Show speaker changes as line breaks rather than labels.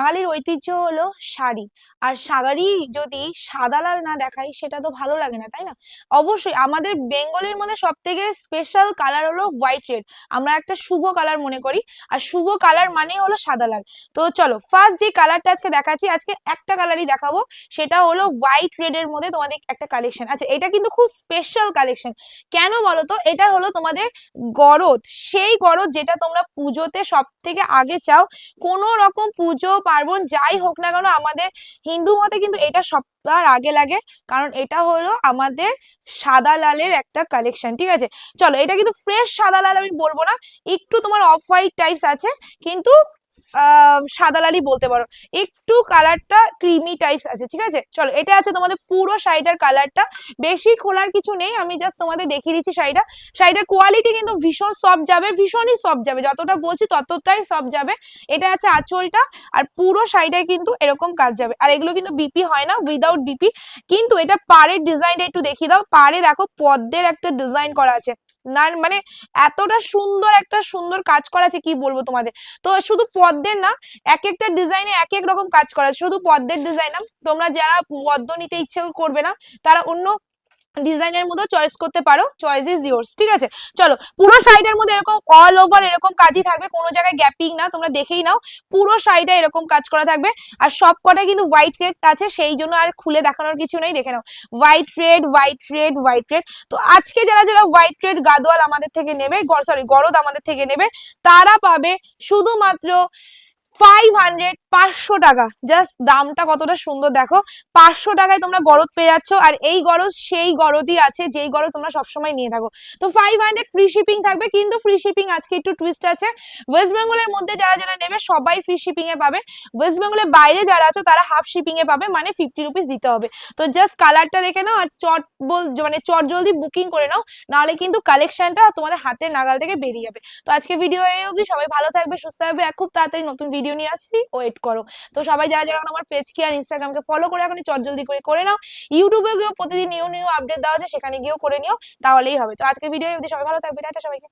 বাঙালির ঐতিহ্য হলো শাড়ি, আর শাড়ি যদি সাদা লাল না দেখাই সেটা তো ভালো লাগে না, তাই না? অবশ্যই আমাদের বেঙ্গলের মধ্যে সব থেকে স্পেশাল কালার হলো হোয়াইট রেড। আমরা একটা শুভ কালার মনে করি, আর শুভ কালার মানে হলো সাদা লাল। তো চলো ফার্স্ট যে কালারটা আজকে দেখাচ্ছি, আজকে একটা কালারই দেখাবো, সেটা হলো হোয়াইট রেড এর মধ্যে তোমাদের একটা কালেকশন। আচ্ছা, এটা কিন্তু খুব স্পেশাল কালেকশন। কেন বলো তো? এটা হলো তোমাদের গরদ, সেই গরদ যেটা তোমরা পুজোতে সব থেকে আগে চাও। কোনো রকম পুজো পার্বণ যাই হোক না কেন, আমাদের হিন্দু মতে কিন্তু এটা সবার আগে লাগে, কারণ এটা হলো আমাদের সাদা লালের একটা কালেকশন। ঠিক আছে, চলো এটা কিন্তু ফ্রেশ সাদা লাল আমি বলবো না, একটু তোমার অফ হোয়াইট টাইপস আছে, কিন্তু সাদা লালই বলতে পারো। একটু কালারটা ক্রিমি টাইপস আছে। ঠিক আছে, চলো এটা আছে তোমাদের পুরো শাড়িটার কালারটা। বেশি খোলার কিছু নেই, আমি জাস্ট তোমাদের দেখিয়ে দিচ্ছি শাড়িটা। শাড়িটার কোয়ালিটি কিন্তু ভীষণ সফট যাবে, ভীষণই সফট যাবে, যতটা বলছি ততটাই সফট যাবে। এটা আছে আঁচলটা, আর পুরো শাড়িটায় কিন্তু এরকম কাজ যাবে। আর এগুলো কিন্তু বিপি হয় না, উইদাউট বিপি। কিন্তু এটা পাড়ের ডিজাইনটা একটু দেখিয়ে দাও। পাড়ে দেখো পদ্মের একটা ডিজাইন করা আছে, না মানে এতটা সুন্দর একটা সুন্দর কাজ করা আছে, কি বলবো তোমাদের। তো শুধু পদ্মের না, এক একটা ডিজাইনে এক এক রকম কাজ করা আছে, শুধু পদ্মের ডিজাইন না, তোমরা যারা পদ্ম নিতে ইচ্ছে করবে না তারা অন্য ডিজাইনের মধ্যে চয়েস করতে পারো, চয়েস ইজ ইয়োর্স। ঠিক আছে, চলো পুরো শাড়িটার মধ্যে এরকম অল ওভার এরকম কাজই থাকবে, কোনো জায়গায় গ্যাপিং না, তোমরা দেখেই নাও পুরো শাড়িটা এরকম কাজ করা থাকবে। আর সব কটাই কিন্তু হোয়াইট রেড আছে, সেই জন্য আর খুলে দেখানোর কিছু নেই, দেখে নাও white red white red white red. তো আজকে যারা যারা হোয়াইট রেড গাদোয়াল আমাদের থেকে নেবে, সরি গরদ আমাদের থেকে নেবে, তারা পাবে শুধুমাত্র 500, 500 টাকা। জাস্ট দামটা কতটা সুন্দর দেখো, 500 টাকায় তোমরা গরদ পেয়ে যাচ্ছ। আর এই গরদ সেই গরদই আছে যেই গরদ তোমরা সবসময় নিয়ে থাকো। তো 500 ফ্রি শিপিং থাকবে, কিন্তু ফ্রি শিপিং আজকে একটু টুইস্ট আছে। ওয়েস্ট বেঙ্গলের মধ্যে যারা যারা নেবে সবাই ফ্রি শিপিং এ পাবে। ওয়েস্ট বেঙ্গলের বাইরে যারা আছো তারা হাফ শিপিং এ পাবে, মানে 50 রুপিস দিতে হবে। তো জাস্ট কালারটা দেখে নাও, আর চট জলদি বুকিং করে নাও, নাহলে কিন্তু কালেকশনটা তোমাদের হাতের নাগাল থেকে বেরিয়ে যাবে। তো আজকে ভিডিও এই অবধি, সবাই ভালো থাকবে, সুস্থ থাকবে, আর খুব তাড়াতাড়ি নতুন ভিডিও নিয়ে আসছি, ওয়েট করো। তো সবাই যারা যারা আমার পেজকে আর ইনস্টাগ্রামকে ফলো করে এখনই চটজলদি করে নাও। ইউটিউবে গিয়েও প্রতিদিন নিউ নিউ আপডেট দেওয়া আছে, সেখানে গিয়েও করে নিও, তাহলেই হবে। তো আজকে ভিডিও অবধি, সবাই ভালো থাকবে, টাটা সবাইকে।